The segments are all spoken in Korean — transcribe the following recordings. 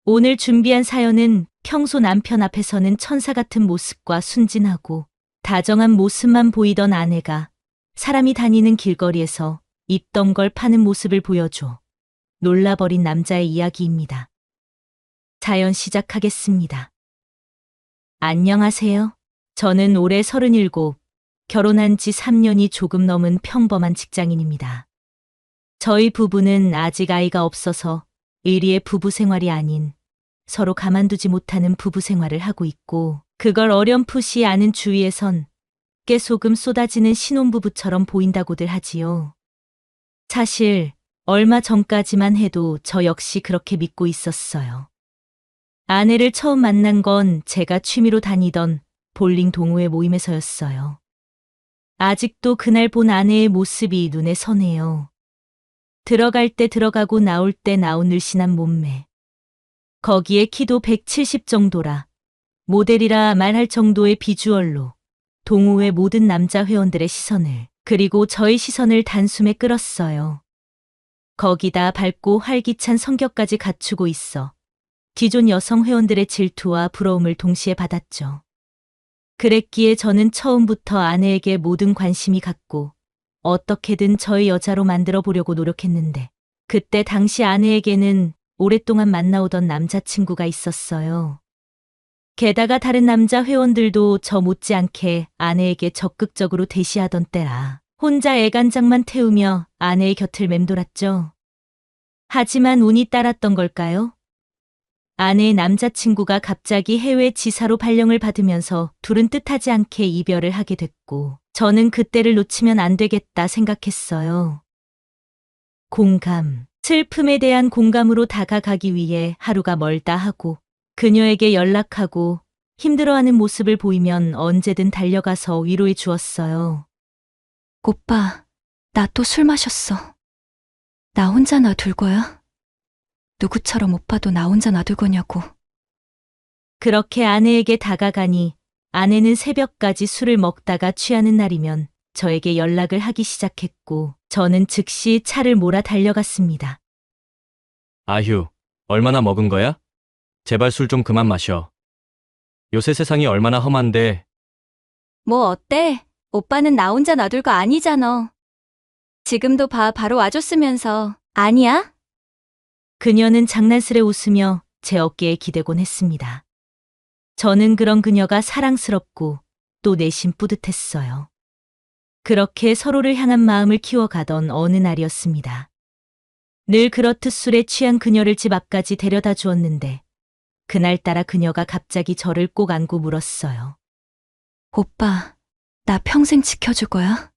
오늘 준비한 사연은 평소 남편 앞에서는 천사 같은 모습과 순진하고 다정한 모습만 보이던 아내가 사람이 다니는 길거리에서 입던 걸 파는 모습을 보여줘 놀라버린 남자의 이야기입니다. 사연 시작하겠습니다. 안녕하세요. 저는 올해 37, 결혼한 지 3년이 조금 넘은 평범한 직장인입니다. 저희 부부는 아직 아이가 없어서 의리의 부부 생활이 아닌 서로 가만두지 못하는 부부 생활을 하고 있고, 그걸 어렴풋이 아는 주위에선 깨소금 쏟아지는 신혼부부처럼 보인다고들 하지요. 사실 얼마 전까지만 해도 저 역시 그렇게 믿고 있었어요. 아내를 처음 만난 건 제가 취미로 다니던 볼링 동호회 모임에서였어요. 아직도 그날 본 아내의 모습이 눈에 선해요. 들어갈 때 들어가고 나올 때 나온 늘씬한 몸매. 거기에 키도 170 정도라 모델이라 말할 정도의 비주얼로 동호회 모든 남자 회원들의 시선을, 그리고 저의 시선을 단숨에 끌었어요. 거기다 밝고 활기찬 성격까지 갖추고 있어 기존 여성 회원들의 질투와 부러움을 동시에 받았죠. 그랬기에 저는 처음부터 아내에게 모든 관심이 갔고 어떻게든 저의 여자로 만들어 보려고 노력했는데, 그때 당시 아내에게는 오랫동안 만나오던 남자친구가 있었어요. 게다가 다른 남자 회원들도 저 못지않게 아내에게 적극적으로 대시하던 때라 혼자 애간장만 태우며 아내의 곁을 맴돌았죠. 하지만 운이 따랐던 걸까요? 아내의 남자친구가 갑자기 해외 지사로 발령을 받으면서 둘은 뜻하지 않게 이별을 하게 됐고, 저는 그때를 놓치면 안 되겠다 생각했어요. 공감, 슬픔에 대한 공감으로 다가가기 위해 하루가 멀다 하고 그녀에게 연락하고 힘들어하는 모습을 보이면 언제든 달려가서 위로해 주었어요. 오빠, 나 또 술 마셨어. 나 혼자 놔둘 거야? 누구처럼 오빠도 나 혼자 놔둘 거냐고. 그렇게 아내에게 다가가니 아내는 새벽까지 술을 먹다가 취하는 날이면 저에게 연락을 하기 시작했고, 저는 즉시 차를 몰아 달려갔습니다. 아휴, 얼마나 먹은 거야? 제발 술 좀 그만 마셔. 요새 세상이 얼마나 험한데. 뭐 어때? 오빠는 나 혼자 놔둘 거 아니잖아. 지금도 바로 와줬으면서. 아니야? 그녀는 장난스레 웃으며 제 어깨에 기대곤 했습니다. 저는 그런 그녀가 사랑스럽고 또 내심 뿌듯했어요. 그렇게 서로를 향한 마음을 키워가던 어느 날이었습니다. 늘 그렇듯 술에 취한 그녀를 집 앞까지 데려다 주었는데, 그날따라 그녀가 갑자기 저를 꼭 안고 물었어요. 오빠, 나 평생 지켜줄 거야?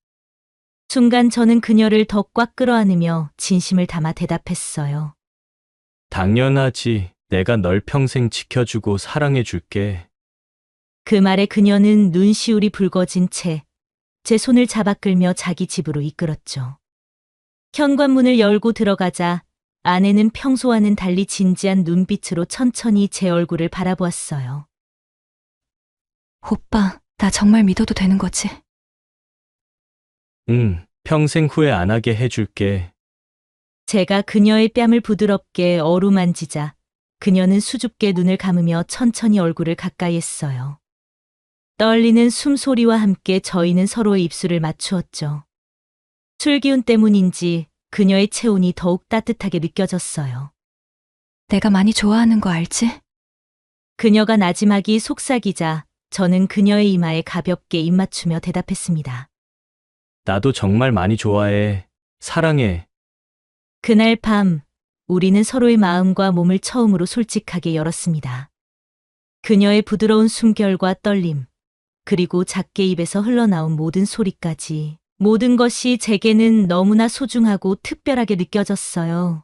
순간 저는 그녀를 더 꽉 끌어안으며 진심을 담아 대답했어요. 당연하지. 내가 널 평생 지켜주고 사랑해줄게. 그 말에 그녀는 눈시울이 붉어진 채 제 손을 잡아 끌며 자기 집으로 이끌었죠. 현관문을 열고 들어가자 아내는 평소와는 달리 진지한 눈빛으로 천천히 제 얼굴을 바라보았어요. 오빠, 나 정말 믿어도 되는 거지? 응, 평생 후회 안 하게 해줄게. 제가 그녀의 뺨을 부드럽게 어루만지자 그녀는 수줍게 눈을 감으며 천천히 얼굴을 가까이 했어요. 떨리는 숨소리와 함께 저희는 서로의 입술을 맞추었죠. 술기운 때문인지 그녀의 체온이 더욱 따뜻하게 느껴졌어요. 내가 많이 좋아하는 거 알지? 그녀가 나지막이 속삭이자 저는 그녀의 이마에 가볍게 입맞추며 대답했습니다. 나도 정말 많이 좋아해. 사랑해. 그날 밤 우리는 서로의 마음과 몸을 처음으로 솔직하게 열었습니다. 그녀의 부드러운 숨결과 떨림, 그리고 작게 입에서 흘러나온 모든 소리까지, 모든 것이 제게는 너무나 소중하고 특별하게 느껴졌어요.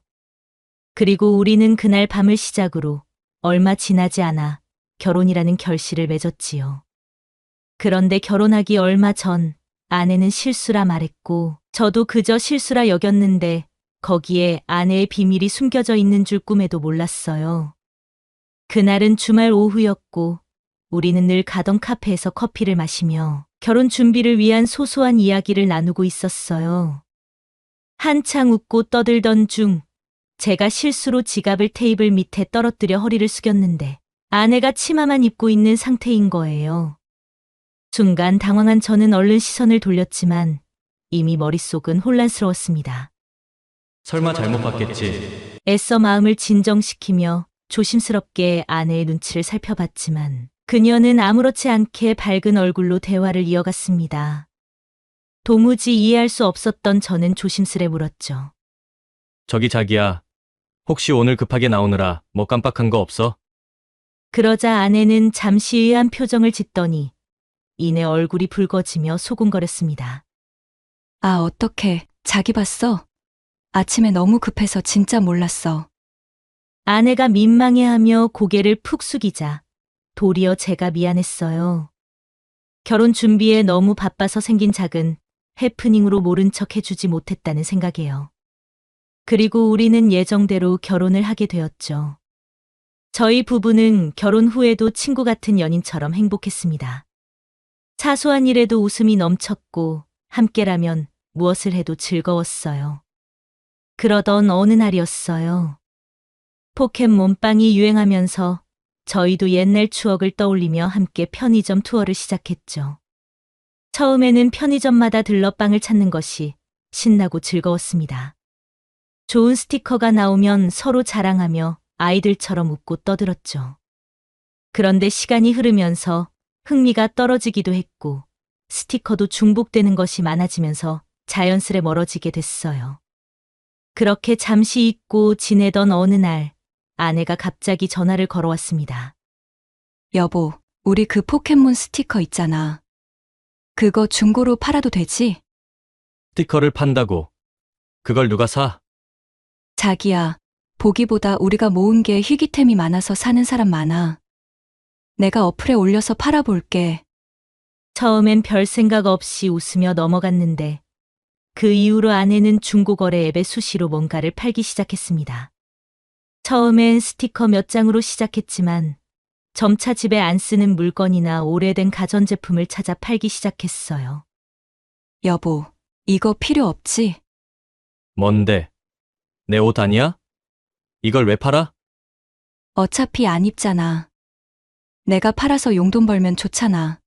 그리고 우리는 그날 밤을 시작으로 얼마 지나지 않아 결혼이라는 결실을 맺었지요. 그런데 결혼하기 얼마 전 아내는 실수라 말했고, 저도 그저 실수라 여겼는데 거기에 아내의 비밀이 숨겨져 있는 줄 꿈에도 몰랐어요. 그날은 주말 오후였고 우리는 늘 가던 카페에서 커피를 마시며 결혼 준비를 위한 소소한 이야기를 나누고 있었어요. 한창 웃고 떠들던 중 제가 실수로 지갑을 테이블 밑에 떨어뜨려 허리를 숙였는데 아내가 치마만 입고 있는 상태인 거예요. 순간 당황한 저는 얼른 시선을 돌렸지만 이미 머릿속은 혼란스러웠습니다. 설마 잘못 봤겠지. 애써 마음을 진정시키며 조심스럽게 아내의 눈치를 살펴봤지만 그녀는 아무렇지 않게 밝은 얼굴로 대화를 이어갔습니다. 도무지 이해할 수 없었던 저는 조심스레 물었죠. 저기 자기야. 혹시 오늘 급하게 나오느라 뭐 깜빡한 거 없어? 그러자 아내는 잠시 의아한 표정을 짓더니 이내 얼굴이 붉어지며 소곤거렸습니다. 아, 어떡해. 자기 봤어? 아침에 너무 급해서 진짜 몰랐어. 아내가 민망해하며 고개를 푹 숙이자 도리어 제가 미안했어요. 결혼 준비에 너무 바빠서 생긴 작은 해프닝으로 모른 척 해주지 못했다는 생각이에요. 그리고 우리는 예정대로 결혼을 하게 되었죠. 저희 부부는 결혼 후에도 친구 같은 연인처럼 행복했습니다. 사소한 일에도 웃음이 넘쳤고 함께라면 무엇을 해도 즐거웠어요. 그러던 어느 날이었어요. 포켓몬빵이 유행하면서 저희도 옛날 추억을 떠올리며 함께 편의점 투어를 시작했죠. 처음에는 편의점마다 들러 빵을 찾는 것이 신나고 즐거웠습니다. 좋은 스티커가 나오면 서로 자랑하며 아이들처럼 웃고 떠들었죠. 그런데 시간이 흐르면서 흥미가 떨어지기도 했고 스티커도 중복되는 것이 많아지면서 자연스레 멀어지게 됐어요. 그렇게 잠시 잊고 지내던 어느 날 아내가 갑자기 전화를 걸어왔습니다. 여보, 우리 그 포켓몬 스티커 있잖아. 그거 중고로 팔아도 되지? 스티커를 판다고. 그걸 누가 사? 자기야, 보기보다 우리가 모은 게 희귀템이 많아서 사는 사람 많아. 내가 어플에 올려서 팔아볼게. 처음엔 별 생각 없이 웃으며 넘어갔는데 그 이후로 아내는 중고거래 앱에 수시로 뭔가를 팔기 시작했습니다. 처음엔 스티커 몇 장으로 시작했지만 점차 집에 안 쓰는 물건이나 오래된 가전제품을 찾아 팔기 시작했어요. 여보, 이거 필요 없지? 뭔데? 내 옷 아니야? 이걸 왜 팔아? 어차피 안 입잖아. 내가 팔아서 용돈 벌면 좋잖아.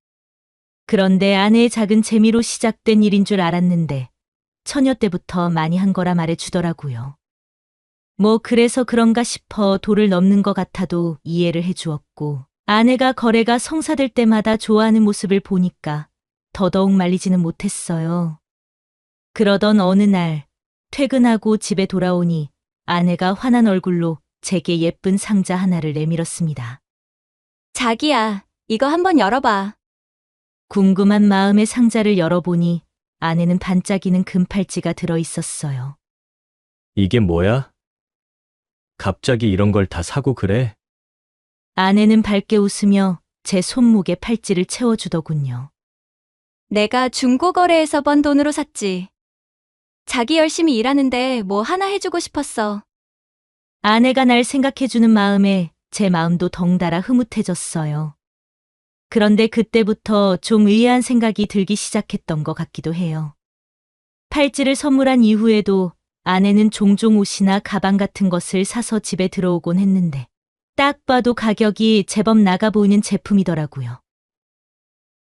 그런데 아내의 작은 재미로 시작된 일인 줄 알았는데 처녀 때부터 많이 한 거라 말해주더라고요. 뭐 그래서 그런가 싶어 도를 넘는 것 같아도 이해를 해주었고 아내가 거래가 성사될 때마다 좋아하는 모습을 보니까 더더욱 말리지는 못했어요. 그러던 어느 날 퇴근하고 집에 돌아오니 아내가 화난 얼굴로 제게 예쁜 상자 하나를 내밀었습니다. 자기야, 이거 한번 열어봐. 궁금한 마음에 상자를 열어보니 안에는 반짝이는 금팔찌가 들어있었어요. 이게 뭐야? 갑자기 이런 걸 다 사고 그래? 아내는 밝게 웃으며 제 손목에 팔찌를 채워주더군요. 내가 중고거래에서 번 돈으로 샀지. 자기 열심히 일하는데 뭐 하나 해주고 싶었어. 아내가 날 생각해주는 마음에 제 마음도 덩달아 흐뭇해졌어요. 그런데 그때부터 좀 의아한 생각이 들기 시작했던 것 같기도 해요. 팔찌를 선물한 이후에도 아내는 종종 옷이나 가방 같은 것을 사서 집에 들어오곤 했는데 딱 봐도 가격이 제법 나가 보이는 제품이더라고요.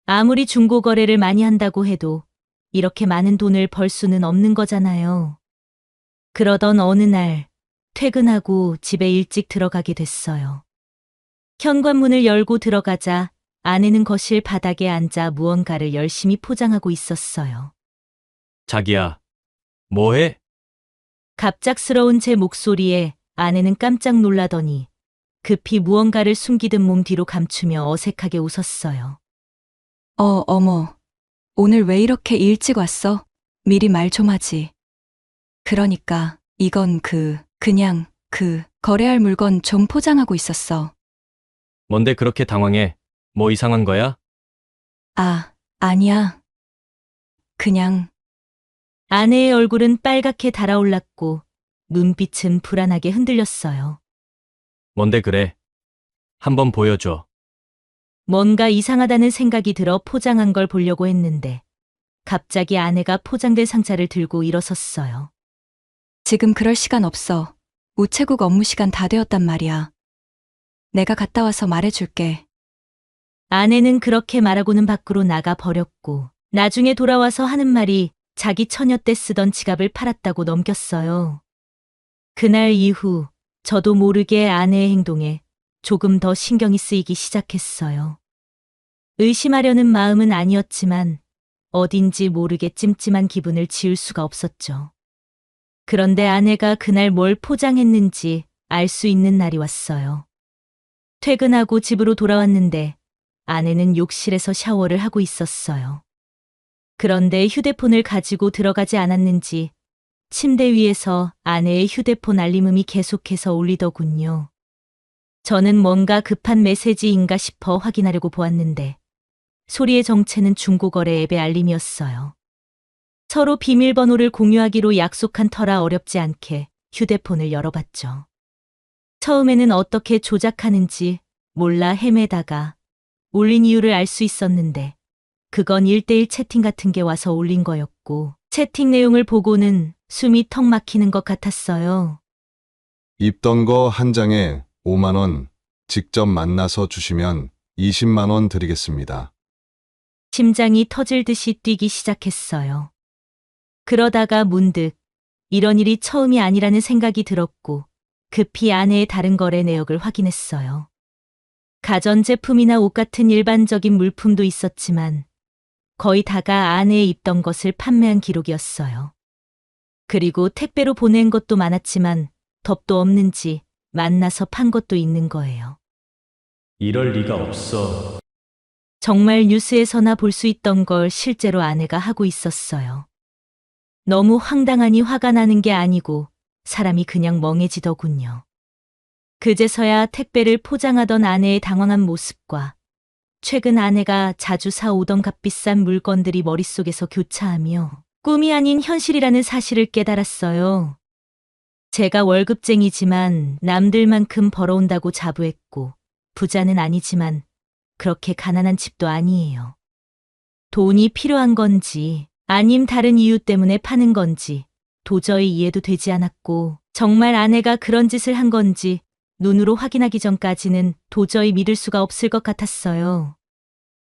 아무리 중고 거래를 많이 한다고 해도 이렇게 많은 돈을 벌 수는 없는 거잖아요. 그러던 어느 날 퇴근하고 집에 일찍 들어가게 됐어요. 현관문을 열고 들어가자 아내는 거실 바닥에 앉아 무언가를 열심히 포장하고 있었어요. 자기야, 뭐해? 갑작스러운 제 목소리에 아내는 깜짝 놀라더니 급히 무언가를 숨기듯 몸 뒤로 감추며 어색하게 웃었어요. 어머. 오늘 왜 이렇게 일찍 왔어? 미리 말 좀 하지. 그러니까 이건 그냥 거래할 물건 좀 포장하고 있었어. 뭔데 그렇게 당황해? 뭐 이상한 거야? 아, 아니야. 그냥 아내의 얼굴은 빨갛게 달아올랐고 눈빛은 불안하게 흔들렸어요. 뭔데 그래? 한번 보여줘. 뭔가 이상하다는 생각이 들어 포장한 걸 보려고 했는데 갑자기 아내가 포장된 상자를 들고 일어섰어요. 지금 그럴 시간 없어. 우체국 업무 시간 다 되었단 말이야. 내가 갔다 와서 말해줄게. 아내는 그렇게 말하고는 밖으로 나가 버렸고, 나중에 돌아와서 하는 말이 자기 처녀 때 쓰던 지갑을 팔았다고 넘겼어요. 그날 이후 저도 모르게 아내의 행동에 조금 더 신경이 쓰이기 시작했어요. 의심하려는 마음은 아니었지만 어딘지 모르게 찜찜한 기분을 지울 수가 없었죠. 그런데 아내가 그날 뭘 포장했는지 알 수 있는 날이 왔어요. 퇴근하고 집으로 돌아왔는데 아내는 욕실에서 샤워를 하고 있었어요. 그런데 휴대폰을 가지고 들어가지 않았는지 침대 위에서 아내의 휴대폰 알림음이 계속해서 울리더군요. 저는 뭔가 급한 메시지인가 싶어 확인하려고 보았는데 소리의 정체는 중고거래 앱의 알림이었어요. 서로 비밀번호를 공유하기로 약속한 터라 어렵지 않게 휴대폰을 열어봤죠. 처음에는 어떻게 조작하는지 몰라 헤매다가 울린 이유를 알 수 있었는데 그건 1대1 채팅 같은 게 와서 올린 거였고 채팅 내용을 보고는 숨이 턱 막히는 것 같았어요. 입던 거 한 장에 5만 원, 직접 만나서 주시면 20만 원 드리겠습니다. 심장이 터질 듯이 뛰기 시작했어요. 그러다가 문득 이런 일이 처음이 아니라는 생각이 들었고 급히 아내의 다른 거래 내역을 확인했어요. 가전제품이나 옷 같은 일반적인 물품도 있었지만 거의 다가 아내의 입던 것을 판매한 기록이었어요. 그리고 택배로 보낸 것도 많았지만 덥도 없는지 만나서 판 것도 있는 거예요. 이럴 리가 없어. 정말 뉴스에서나 볼 수 있던 걸 실제로 아내가 하고 있었어요. 너무 황당하니 화가 나는 게 아니고 사람이 그냥 멍해지더군요. 그제서야 택배를 포장하던 아내의 당황한 모습과 최근 아내가 자주 사오던 값비싼 물건들이 머릿속에서 교차하며 꿈이 아닌 현실이라는 사실을 깨달았어요. 제가 월급쟁이지만 남들만큼 벌어온다고 자부했고 부자는 아니지만 그렇게 가난한 집도 아니에요. 돈이 필요한 건지 아님 다른 이유 때문에 파는 건지 도저히 이해도 되지 않았고 정말 아내가 그런 짓을 한 건지 눈으로 확인하기 전까지는 도저히 믿을 수가 없을 것 같았어요.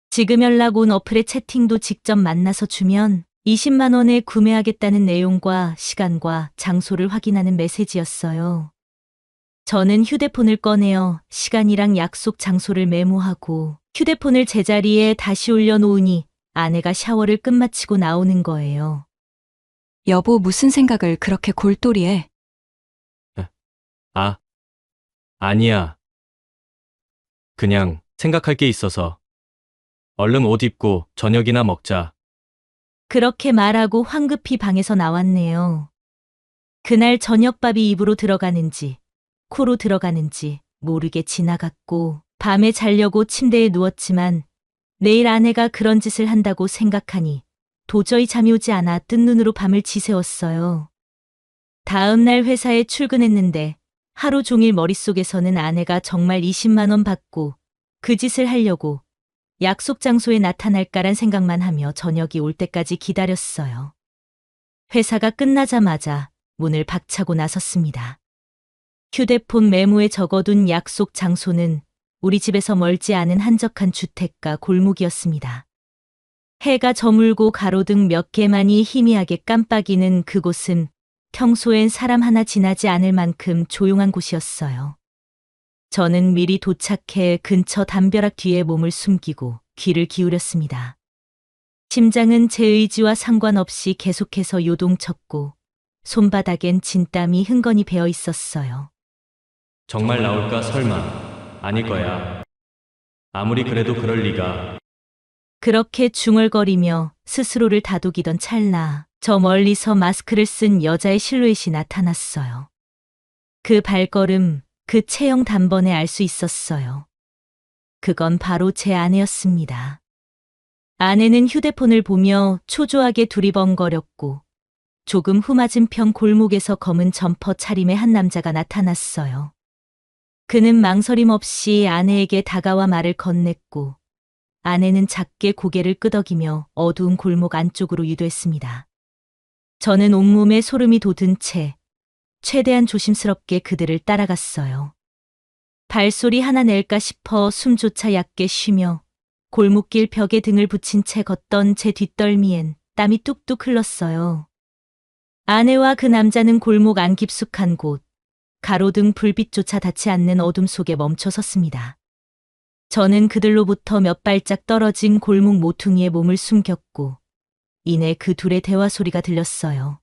지금 연락 온 어플의 채팅도 직접 만나서 주면 20만 원에 구매하겠다는 내용과 시간과 장소를 확인하는 메시지였어요. 저는 휴대폰을 꺼내어 시간이랑 약속 장소를 메모하고 휴대폰을 제자리에 다시 올려놓으니 아내가 샤워를 끝마치고 나오는 거예요. 여보, 무슨 생각을 그렇게 골똘히해? 아니야. 그냥 생각할 게 있어서. 얼른 옷 입고 저녁이나 먹자. 그렇게 말하고 황급히 방에서 나왔네요. 그날 저녁밥이 입으로 들어가는지 코로 들어가는지 모르게 지나갔고 밤에 자려고 침대에 누웠지만 내일 아내가 그런 짓을 한다고 생각하니 도저히 잠이 오지 않아 뜬 눈으로 밤을 지새웠어요. 다음 날 회사에 출근했는데 하루 종일 머릿속에서는 아내가 정말 20만 원 받고 그 짓을 하려고 약속 장소에 나타날까란 생각만 하며 저녁이 올 때까지 기다렸어요. 회사가 끝나자마자 문을 박차고 나섰습니다. 휴대폰 메모에 적어둔 약속 장소는 우리 집에서 멀지 않은 한적한 주택가 골목이었습니다. 해가 저물고 가로등 몇 개만이 희미하게 깜빡이는 그곳은 평소엔 사람 하나 지나지 않을 만큼 조용한 곳이었어요. 저는 미리 도착해 근처 담벼락 뒤에 몸을 숨기고 귀를 기울였습니다. 심장은 제 의지와 상관없이 계속해서 요동쳤고 손바닥엔 진땀이 흥건히 배어 있었어요. 정말 나올까 설마. 아닐 거야. 아무리 그래도 그럴 리가. 그렇게 중얼거리며 스스로를 다독이던 찰나 저 멀리서 마스크를 쓴 여자의 실루엣이 나타났어요. 그 발걸음, 그 체형 단번에 알 수 있었어요. 그건 바로 제 아내였습니다. 아내는 휴대폰을 보며 초조하게 두리번거렸고 조금 후 맞은편 골목에서 검은 점퍼 차림의 한 남자가 나타났어요. 그는 망설임 없이 아내에게 다가와 말을 건넸고 아내는 작게 고개를 끄덕이며 어두운 골목 안쪽으로 유도했습니다. 저는 온몸에 소름이 돋은 채 최대한 조심스럽게 그들을 따라갔어요. 발소리 하나 낼까 싶어 숨조차 얕게 쉬며 골목길 벽에 등을 붙인 채 걷던 제 뒷덜미엔 땀이 뚝뚝 흘렀어요. 아내와 그 남자는 골목 안 깊숙한 곳, 가로등 불빛조차 닿지 않는 어둠 속에 멈춰 섰습니다. 저는 그들로부터 몇 발짝 떨어진 골목 모퉁이에 몸을 숨겼고, 이내 그 둘의 대화 소리가 들렸어요.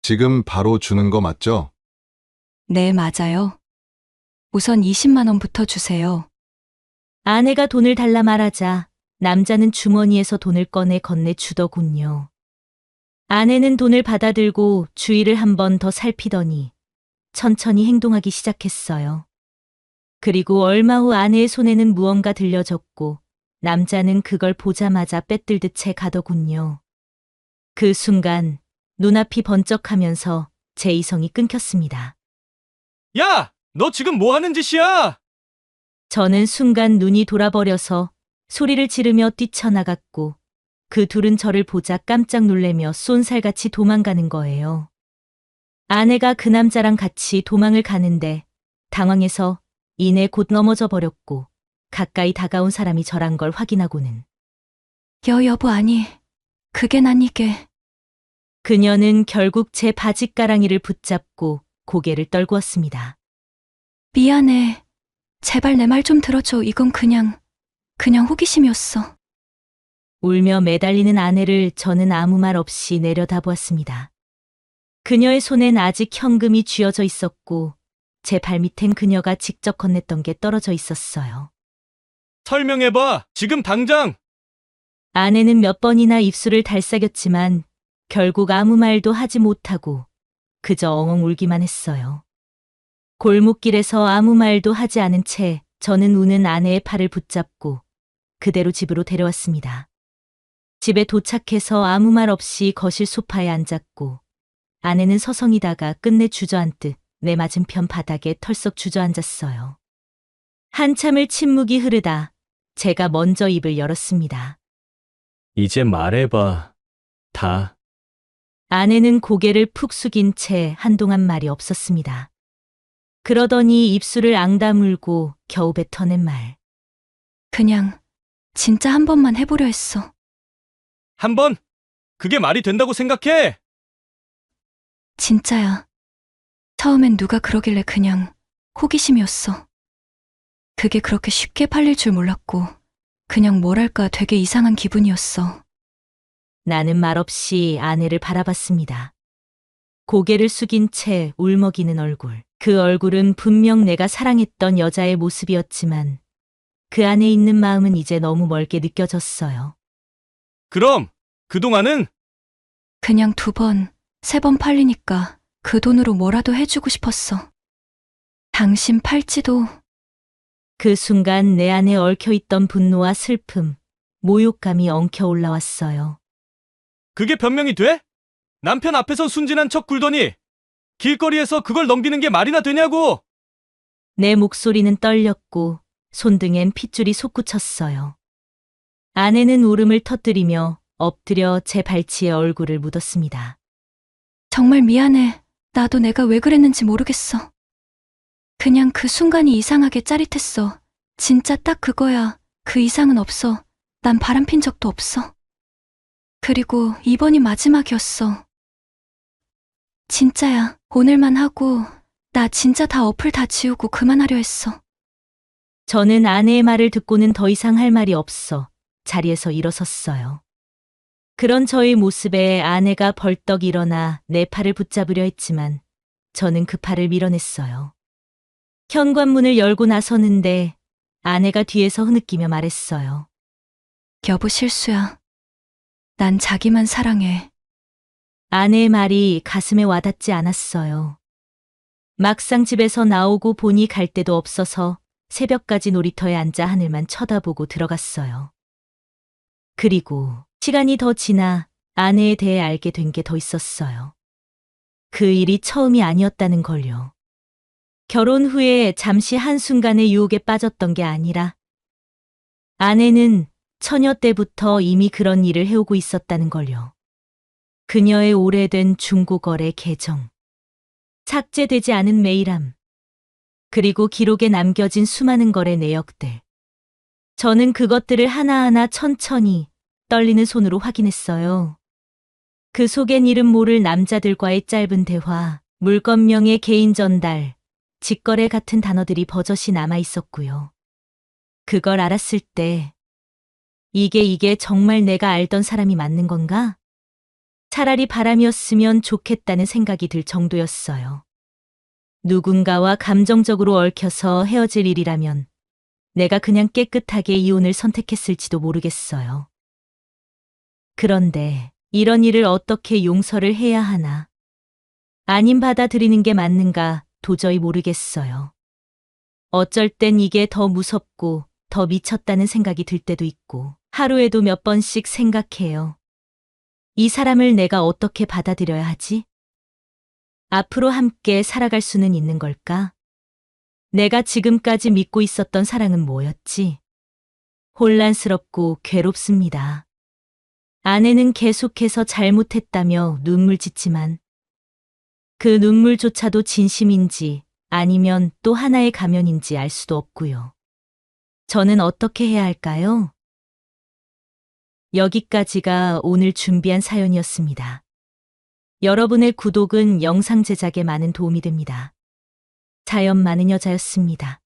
지금 바로 주는 거 맞죠? 네, 맞아요. 우선 20만 원부터 주세요. 아내가 돈을 달라 말하자 남자는 주머니에서 돈을 꺼내 건네주더군요. 아내는 돈을 받아들고 주위를 한 번 더 살피더니 천천히 행동하기 시작했어요. 그리고 얼마 후 아내의 손에는 무언가 들려졌고 남자는 그걸 보자마자 빼들듯 채 가더군요. 그 순간 눈앞이 번쩍하면서 제 이성이 끊겼습니다. 야! 너 지금 뭐 하는 짓이야? 저는 순간 눈이 돌아버려서 소리를 지르며 뛰쳐나갔고 그 둘은 저를 보자 깜짝 놀래며 쏜살같이 도망가는 거예요. 아내가 그 남자랑 같이 도망을 가는데 당황해서 이내 곧 넘어져 버렸고 가까이 다가온 사람이 저란 걸 확인하고는 여보, 아니. 그게 난 이게. 그녀는 결국 제 바짓가랑이를 붙잡고 고개를 떨구었습니다. 미안해. 제발 내 말 좀 들어줘. 이건 그냥 호기심이었어. 울며 매달리는 아내를 저는 아무 말 없이 내려다보았습니다. 그녀의 손엔 아직 현금이 쥐어져 있었고 제 발밑엔 그녀가 직접 건넸던 게 떨어져 있었어요. 설명해봐. 지금 당장. 아내는 몇 번이나 입술을 달싹였지만 결국 아무 말도 하지 못하고 그저 엉엉 울기만 했어요. 골목길에서 아무 말도 하지 않은 채 저는 우는 아내의 팔을 붙잡고 그대로 집으로 데려왔습니다. 집에 도착해서 아무 말 없이 거실 소파에 앉았고 아내는 서성이다가 끝내 주저앉듯 내 맞은편 바닥에 털썩 주저앉았어요. 한참을 침묵이 흐르다 제가 먼저 입을 열었습니다. 이제 말해봐. 다. 아내는 고개를 푹 숙인 채 한동안 말이 없었습니다. 그러더니 입술을 앙다물고 겨우 뱉어낸 말. 그냥 진짜 한 번만 해보려 했어. 한 번? 그게 말이 된다고 생각해? 진짜야. 처음엔 누가 그러길래 그냥 호기심이었어. 그게 그렇게 쉽게 팔릴 줄 몰랐고 그냥 뭐랄까 되게 이상한 기분이었어. 나는 말없이 아내를 바라봤습니다. 고개를 숙인 채 울먹이는 얼굴. 그 얼굴은 분명 내가 사랑했던 여자의 모습이었지만 그 안에 있는 마음은 이제 너무 멀게 느껴졌어요. 그럼 그동안은? 그냥 2번, 3번 팔리니까 그 돈으로 뭐라도 해주고 싶었어. 당신 팔찌도. 그 순간 내 안에 얽혀있던 분노와 슬픔, 모욕감이 엉켜 올라왔어요. 그게 변명이 돼? 남편 앞에선 순진한 척 굴더니 길거리에서 그걸 넘기는 게 말이나 되냐고! 내 목소리는 떨렸고 손등엔 핏줄이 솟구쳤어요. 아내는 울음을 터뜨리며 엎드려 제 발치에 얼굴을 묻었습니다. 정말 미안해. 나도 내가 왜 그랬는지 모르겠어. 그냥 그 순간이 이상하게 짜릿했어. 진짜 딱 그거야. 그 이상은 없어. 난 바람핀 적도 없어. 그리고 이번이 마지막이었어. 진짜야. 오늘만 하고 나 진짜 다 어플 다 지우고 그만하려 했어. 저는 아내의 말을 듣고는 더 이상 할 말이 없어 자리에서 일어섰어요. 그런 저의 모습에 아내가 벌떡 일어나 내 팔을 붙잡으려 했지만 저는 그 팔을 밀어냈어요. 현관문을 열고 나서는데 아내가 뒤에서 흐느끼며 말했어요. 여보, 실수야. 난 자기만 사랑해. 아내의 말이 가슴에 와닿지 않았어요. 막상 집에서 나오고 보니 갈 데도 없어서 새벽까지 놀이터에 앉아 하늘만 쳐다보고 들어갔어요. 그리고 시간이 더 지나 아내에 대해 알게 된 게 더 있었어요. 그 일이 처음이 아니었다는 걸요. 결혼 후에 잠시 한순간의 유혹에 빠졌던 게 아니라 아내는 처녀 때부터 이미 그런 일을 해오고 있었다는 걸요. 그녀의 오래된 중고거래 계정. 삭제되지 않은 메일함, 그리고 기록에 남겨진 수많은 거래 내역들. 저는 그것들을 하나하나 천천히 떨리는 손으로 확인했어요. 그 속엔 이름 모를 남자들과의 짧은 대화, 물건명의 개인 전달, 직거래 같은 단어들이 버젓이 남아 있었고요. 그걸 알았을 때 이게 정말 내가 알던 사람이 맞는 건가? 차라리 바람이었으면 좋겠다는 생각이 들 정도였어요. 누군가와 감정적으로 얽혀서 헤어질 일이라면 내가 그냥 깨끗하게 이혼을 선택했을지도 모르겠어요. 그런데 이런 일을 어떻게 용서를 해야 하나? 아님 받아들이는 게 맞는가 도저히 모르겠어요. 어쩔 땐 이게 더 무섭고 더 미쳤다는 생각이 들 때도 있고 하루에도 몇 번씩 생각해요. 이 사람을 내가 어떻게 받아들여야 하지? 앞으로 함께 살아갈 수는 있는 걸까? 내가 지금까지 믿고 있었던 사랑은 뭐였지? 혼란스럽고 괴롭습니다. 아내는 계속해서 잘못했다며 눈물 짓지만 그 눈물조차도 진심인지 아니면 또 하나의 가면인지 알 수도 없고요. 저는 어떻게 해야 할까요? 여기까지가 오늘 준비한 사연이었습니다. 여러분의 구독은 영상 제작에 많은 도움이 됩니다. 자연 많은 여자였습니다.